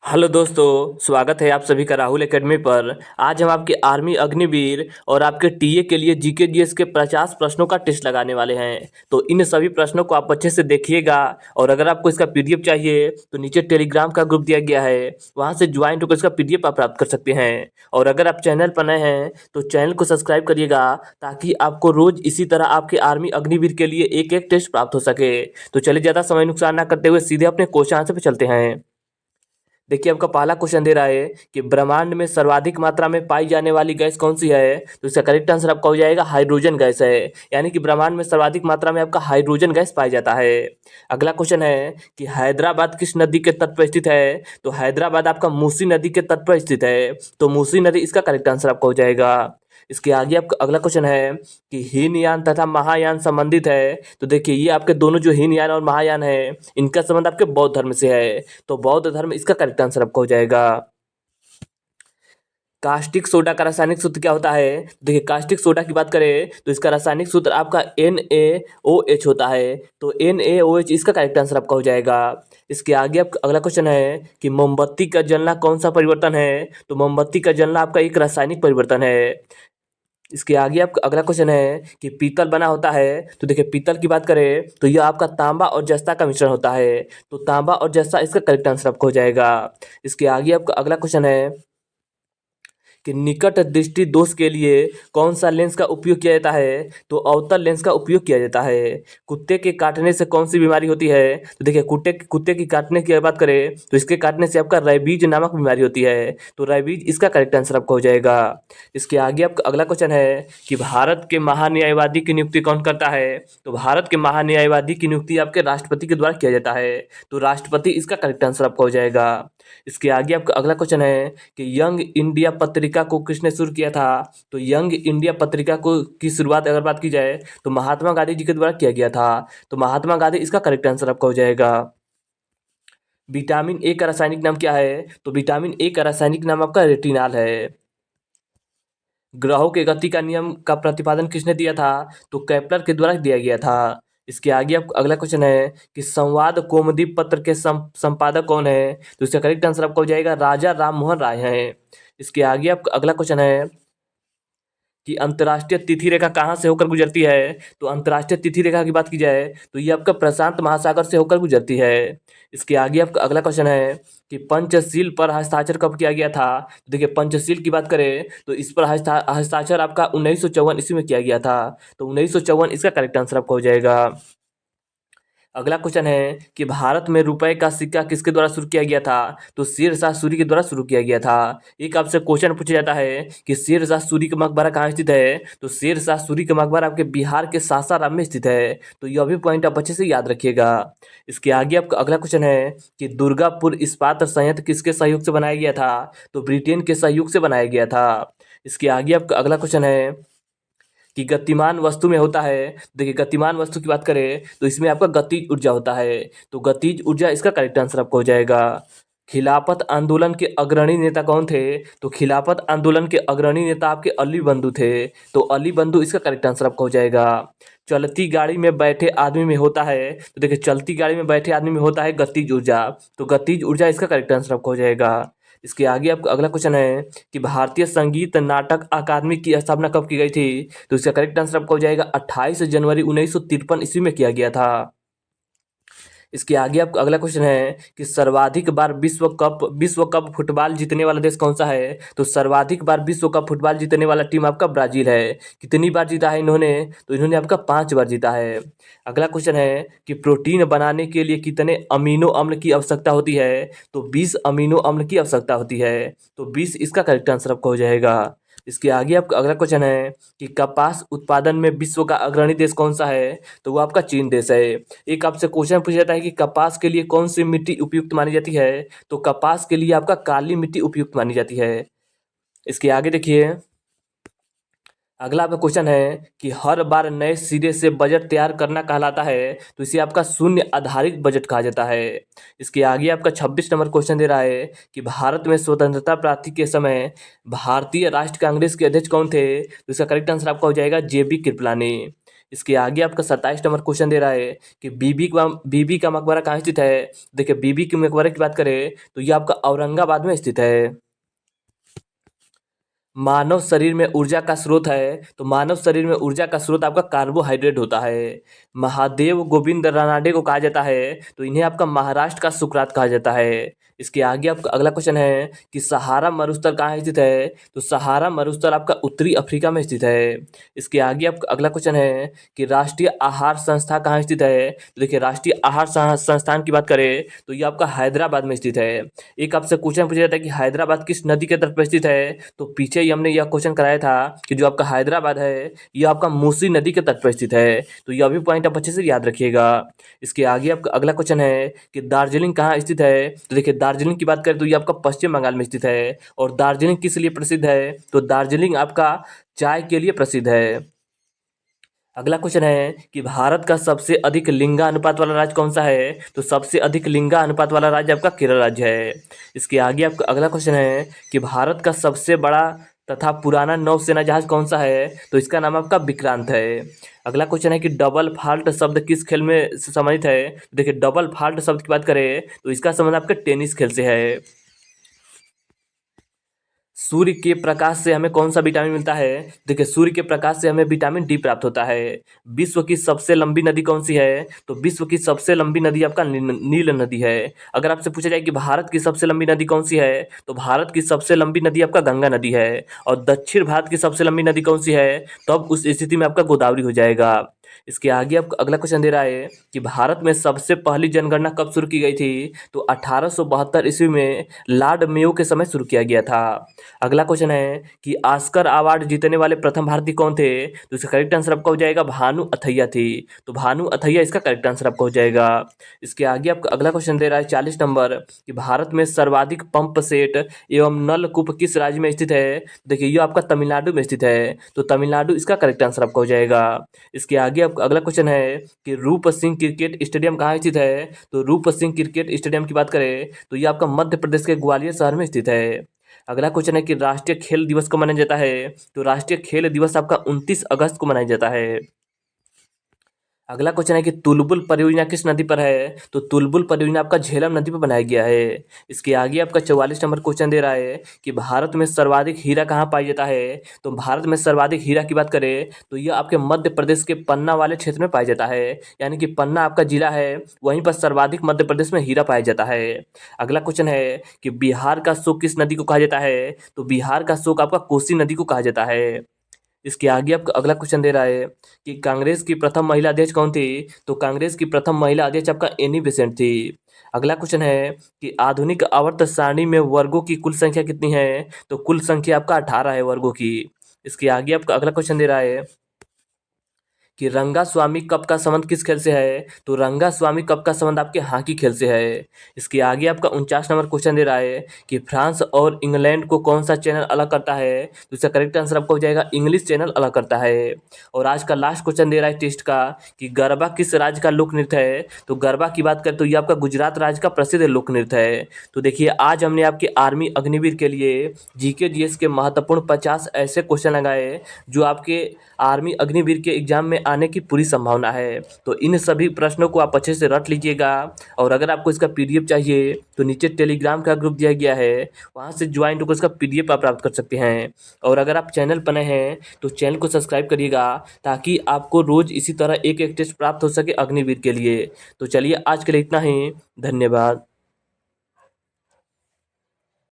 Hello दोस्तों, स्वागत है आप सभी का राहुल एकेडमी पर। आज हम आपके आर्मी अग्निवीर और आपके टीए के लिए जीके जीएस के 50 प्रश्नों का टेस्ट लगाने वाले हैं। तो इन सभी प्रश्नों को आप अच्छे से देखिएगा। और अगर आपको इसका पीडीएफ चाहिए तो नीचे टेलीग्राम का ग्रुप दिया गया है, वहां से ज्वाइन होकर इसका पीडीएफ आप प्राप्त कर सकते हैं। और अगर आप चैनल पर नए हैं तो चैनल को सब्सक्राइब करिएगा, ताकि आपको रोज इसी तरह आपके आर्मी अग्निवीर के लिए एक एक टेस्ट प्राप्त हो सके। तो चलिए, ज़्यादा समय नुकसान ना करते हुए सीधे अपने क्वेश्चन आंसर पे चलते हैं। देखिए, आपका पहला क्वेश्चन दे रहा है कि ब्रह्मांड में सर्वाधिक मात्रा में पाई जाने वाली गैस कौन सी है। तो इसका करेक्ट आंसर आपका हो जाएगा हाइड्रोजन गैस है। यानी कि ब्रह्मांड में सर्वाधिक मात्रा में आपका हाइड्रोजन गैस पाया जाता है। अगला क्वेश्चन है कि हैदराबाद किस नदी के तट पर स्थित है। तो हैदराबाद आपका मूसी नदी के तट पर स्थित है, तो मूसी नदी इसका करेक्ट आंसर आपका हो जाएगा। इसके आगे आपका अगला क्वेश्चन है कि हीनयान तथा महायान संबंधित है। तो देखिए, ये आपके दोनों जो हीनयान और महायान है, इनका संबंध आपके बौद्ध धर्म से है, तो बौद्ध धर्म इसका करेक्ट आंसर आपका हो जाएगा। कास्टिक सोडा का रासायनिक सूत्र क्या होता है। देखिए, कास्टिक सोडा की बात करें तो इसका रासायनिक सूत्र आपका NaOH होता है, तो NaOH इसका करेक्ट आंसर आपका हो जाएगा। इसके आगे आपका अगला क्वेश्चन है कि मोमबत्ती का जलना कौन सा परिवर्तन है। तो मोमबत्ती का जलना आपका एक रासायनिक परिवर्तन है। इसके आगे आपका अगला क्वेश्चन है कि पीतल बना होता है। तो देखिए, पीतल की बात करें तो यह आपका तांबा और जस्ता का मिश्रण होता है, तो तांबा और जस्ता इसका करेक्ट आंसर आपको हो जाएगा। इसके आगे आपका अगला क्वेश्चन है कि निकट दृष्टि दोष के लिए कौन सा लेंस का उपयोग किया जाता है। तो अवतल लेंस का उपयोग किया जाता है। कुत्ते के काटने से कौन सी बीमारी होती है। तो देखिए, कुत्ते की काटने की बात करें तो इसके काटने से आपका रेबीज नामक बीमारी होती है, तो रेबीज इसका करेक्ट आंसर आपका हो जाएगा। इसके आगे आपका अगला क्वेश्चन है कि भारत के महान्यायवादी की नियुक्ति कौन करता है। तो भारत के महान्यायवादी की नियुक्ति आपके राष्ट्रपति के द्वारा किया जाता है, तो राष्ट्रपति इसका करेक्ट आंसर आपका हो जाएगा। इसके आगे आपका अगला क्वेश्चन है कि यंग इंडिया पत्रिका को किसने शुरू किया था। तो यंग इंडिया पत्रिका को की शुरुआत अगर बात की जाए तो महात्मा गांधी जी के द्वारा किया गया था, तो महात्मा गांधी इसका करेक्ट आंसर आपका हो जाएगा। विटामिन ए का रासायनिक नाम क्या है। तो विटामिन ए का रासायनिक नाम आपका रेटिनाल है। ग्रहों के गति का नियम का प्रतिपादन किसने दिया था। तो केपलर के द्वारा दिया गया था। इसके आगे आप अगला क्वेश्चन है कि संवाद कौमुदी पत्र के संपादक कौन है। तो इसका करेक्ट आंसर आपका हो जाएगा राजा राम मोहन राय हैं। इसके आगे आपका अगला क्वेश्चन है कि अंतर्राष्ट्रीय तिथि रेखा कहाँ से होकर गुजरती है। तो अंतर्राष्ट्रीय तिथि रेखा की बात की जाए तो ये आपका प्रशांत महासागर से होकर गुजरती है। इसके आगे आपका अगला क्वेश्चन है कि पंचशील पर हस्ताक्षर कब किया गया था। तो देखिए, पंचशील की बात करें तो इस पर हस्ताक्षर आपका 1954 ईस्वी में किया गया था, तो 1954 इसका करेक्ट आंसर आपका हो जाएगा। अगला क्वेश्चन है कि भारत में रुपए का सिक्का किसके द्वारा शुरू किया गया था। तो शेर शाह सूरी के द्वारा शुरू किया गया था। एक आपसे क्वेश्चन पूछा जाता है कि शेर शाह सूरी का मकबरा कहाँ स्थित है। तो शेर शाह सूरी का मकबरा आपके बिहार के सासाराम में स्थित है, तो यह भी पॉइंट आप अच्छे से याद रखिएगा। इसके आगे आपका अगला क्वेश्चन है कि दुर्गापुर इस्पात संयंत्र किसके सहयोग से बनाया गया था। तो ब्रिटेन के सहयोग से बनाया गया था। इसके आगे आपका अगला क्वेश्चन है कि गतिमान वस्तु में होता है। देखिए, गतिमान वस्तु की बात करें तो इसमें आपका गतिज ऊर्जा होता है, तो गतिज ऊर्जा इसका करेक्ट आंसर आपको हो जाएगा। खिलाफत आंदोलन के अग्रणी नेता कौन थे। तो खिलाफत आंदोलन के अग्रणी नेता आपके अली बंधु थे, तो अली बंधु इसका करेक्ट आंसर आपका हो जाएगा। चलती गाड़ी में बैठे आदमी में होता है। तो देखिए, चलती गाड़ी में बैठे आदमी में होता है गतिज ऊर्जा, तो गतिज ऊर्जा इसका करेक्ट आंसर आपका हो जाएगा। इसके आगे आपका अगला क्वेश्चन है कि भारतीय संगीत नाटक अकादमी की स्थापना कब की गई थी। तो इसका करेक्ट आंसर आपका हो जाएगा 28 जनवरी 1953 ईस्वी में किया गया था। इसके आगे आपका अगला क्वेश्चन है कि सर्वाधिक बार विश्व कप फुटबॉल जीतने वाला देश कौन सा है। तो सर्वाधिक बार विश्व कप फुटबॉल जीतने वाला टीम आपका ब्राजील है। कितनी बार जीता है इन्होंने। तो इन्होंने आपका 5 बार जीता है। अगला क्वेश्चन है कि प्रोटीन बनाने के लिए कितने अमीनो अम्ल की आवश्यकता होती है। तो 20 अमीनो अम्ल की आवश्यकता होती है, तो 20 इसका करेक्ट आंसर आपका हो जाएगा। इसके आगे आपका अगला क्वेश्चन है कि कपास उत्पादन में विश्व का अग्रणी देश कौन सा है। तो वो आपका चीन देश है। एक आपसे क्वेश्चन पूछा जाता है कि कपास के लिए कौन सी मिट्टी उपयुक्त मानी जाती है। तो कपास के लिए आपका काली मिट्टी उपयुक्त मानी जाती है। इसके आगे देखिए, अगला आपका क्वेश्चन है कि हर बार नए सिरे से बजट तैयार करना कहलाता है। तो इसे आपका शून्य आधारित बजट कहा जाता है। इसके आगे आपका 26 नंबर क्वेश्चन दे रहा है कि भारत में स्वतंत्रता प्राप्ति के समय भारतीय राष्ट्रीय कांग्रेस के अध्यक्ष कौन थे। तो इसका करेक्ट आंसर आपका हो जाएगा JB कृपलानी। इसके आगे आपका 27 नंबर क्वेश्चन दे रहा है कि बीबी का मकबरा कहाँ स्थित है। देखिए बीबी के मकबरे की बात करें तो ये आपका औरंगाबाद में स्थित है। मानव शरीर में ऊर्जा का स्रोत है तो मानव शरीर में ऊर्जा का स्रोत आपका कार्बोहाइड्रेट होता है। महादेव गोविंद रानाडे को कहा जाता है तो इन्हें आपका महाराष्ट्र का सुकरात कहा जाता है। इसके आगे आपका अगला क्वेश्चन है कि सहारा मरुस्थल कहाँ स्थित है तो सहारा मरुस्थल आपका उत्तरी अफ्रीका में स्थित है। इसके आगे आपका अगला क्वेश्चन है कि राष्ट्रीय आहार संस्था कहाँ स्थित है तो देखिए राष्ट्रीय आहार संस्थान की बात करें तो ये आपका हैदराबाद में स्थित है। एक आपसे क्वेश्चन पूछा जाता है कि हैदराबाद किस नदी के तट पर स्थित है तो पीछे ही हमने यह क्वेश्चन कराया था कि जो आपका हैदराबाद है यह आपका मूसी नदी के तट पर स्थित है। तो यह भी पॉइंट आप अच्छे से याद रखिएगा। इसके आगे आपका अगला क्वेश्चन है कि दार्जिलिंग कहाँ स्थित है तो देखिए दार्जिलिंग की बात करें तो ये आपका पश्चिम बंगाल में स्थित है। और दार्जिलिंग किस लिए प्रसिद्ध है तो दार्जिलिंग आपका चाय के लिए प्रसिद्ध है। अगला क्वेश्चन है कि भारत का सबसे अधिक लिंगानुपात वाला राज्य कौन सा है तो सबसे अधिक लिंगानुपात वाला राज्य आपका केरल राज्य है। इसके आगे आपका अगला क्वेश्चन है कि भारत का सबसे बड़ा तथा पुराना नौसेना जहाज कौन सा है तो इसका नाम आपका विक्रांत है। अगला क्वेश्चन है कि डबल फाल्ट शब्द किस खेल में से संबंधित है। देखिए डबल फाल्ट शब्द की बात करें तो इसका संबंध आपके टेनिस खेल से है। सूर्य के प्रकाश से हमें कौन सा विटामिन मिलता है। देखिए सूर्य के प्रकाश से हमें विटामिन डी प्राप्त होता है। विश्व की सबसे लंबी नदी कौन सी है तो विश्व की सबसे लंबी नदी आपका नील नदी है। अगर आपसे पूछा जाए कि भारत की सबसे लंबी नदी कौन सी है तो भारत की सबसे लंबी नदी आपका गंगा नदी है। और दक्षिण भारत की सबसे लंबी नदी कौन सी है तो अब उस स्थिति में आपका गोदावरी हो जाएगा। इसके आगे आपको अगला क्वेश्चन दे रहा है कि भारत में सबसे पहली जनगणना कब शुरू की गई थी तो 1872 ईस्वी में लॉर्ड मेयो के समय शुरू किया गया था। अगला क्वेश्चन है कि ऑस्कर अवार्ड जीतने वाले प्रथम भारतीय कौन थे तो इसका करेक्ट आंसर आपका हो जाएगा भानु अथैया थी। तो भानु अथैया इसका करेक्ट आंसर आपका हो जाएगा। इसके आगे आपका अगला क्वेश्चन दे रहा है 40 नंबर कि भारत में सर्वाधिक पंप सेट एवं नलकूप किस राज्य में स्थित है। देखिए ये आपका तमिलनाडु में स्थित है तो तमिलनाडु इसका करेक्ट आंसर आपका हो जाएगा। इसके आगे आपका अगला क्वेश्चन है कि रूप सिंह क्रिकेट स्टेडियम कहाँ स्थित है तो रूप सिंह क्रिकेट स्टेडियम की बात करें तो ये आपका मध्य प्रदेश के ग्वालियर शहर में स्थित है। अगला क्वेश्चन है कि राष्ट्रीय खेल दिवस को मनाया जाता है तो राष्ट्रीय खेल दिवस आपका 29 अगस्त को मनाया जाता है। अगला क्वेश्चन है कि तुलबुल परियोजना किस नदी पर है तो तुलबुल परियोजना आपका झेलम नदी पर बनाया गया है। इसके आगे आपका 44 नंबर क्वेश्चन दे रहा है कि भारत में सर्वाधिक हीरा कहाँ पाया जाता है तो भारत में सर्वाधिक हीरा की बात करें तो यह आपके मध्य प्रदेश के पन्ना वाले क्षेत्र में पाया जाता है। यानी कि पन्ना आपका जिला है वहीं पर सर्वाधिक मध्य प्रदेश में हीरा पाया जाता है। अगला क्वेश्चन है कि बिहार का शोक किस नदी को कहा जाता है तो बिहार का शोक आपका कोसी नदी को कहा जाता है। इसके आगे आपका अगला क्वेश्चन दे रहा है कि कांग्रेस की प्रथम महिला अध्यक्ष कौन थी तो कांग्रेस की प्रथम महिला अध्यक्ष आपका एनी बेसेंट थी। अगला क्वेश्चन है कि आधुनिक आवर्त सारणी में वर्गों की कुल संख्या कितनी है तो कुल संख्या आपका 18 है वर्गों की। इसके आगे आपका अगला क्वेश्चन दे रहा है कि रंगा स्वामी कप का संबंध किस खेल से है तो रंगा स्वामी कप का संबंध आपके हॉकी खेल से है। इसके आगे आपका 49 नंबर क्वेश्चन दे रहा है कि फ्रांस और इंग्लैंड को कौन सा चैनल अलग करता है तो इसका करेक्ट आंसर आपको हो जाएगा इंग्लिश चैनल अलग करता है। और आज का लास्ट क्वेश्चन दे रहा है टेस्ट का कि गरबा किस राज्य का लोक नृत्य है तो गरबा की बात करें तो ये आपका गुजरात राज्य का प्रसिद्ध लोक नृत्य है। तो देखिए आज हमने आपके आर्मी अग्निवीर के लिए जीके जीएस के महत्वपूर्ण 50 ऐसे क्वेश्चन लगाए जो आपके आर्मी अग्निवीर के एग्जाम में आने की पूरी संभावना है। तो इन सभी प्रश्नों को आप अच्छे से रट लीजिएगा। और अगर आपको इसका पीडीएफ चाहिए तो नीचे टेलीग्राम का ग्रुप दिया गया है वहाँ से ज्वाइन होकर इसका पीडीएफ आप प्राप्त कर सकते हैं। और अगर आप चैनल पर नए हैं तो चैनल को सब्सक्राइब करिएगा ताकि आपको रोज़ इसी तरह एक एक टेस्ट प्राप्त हो सके अग्निवीर के लिए। तो चलिए आज के लिए इतना ही, धन्यवाद।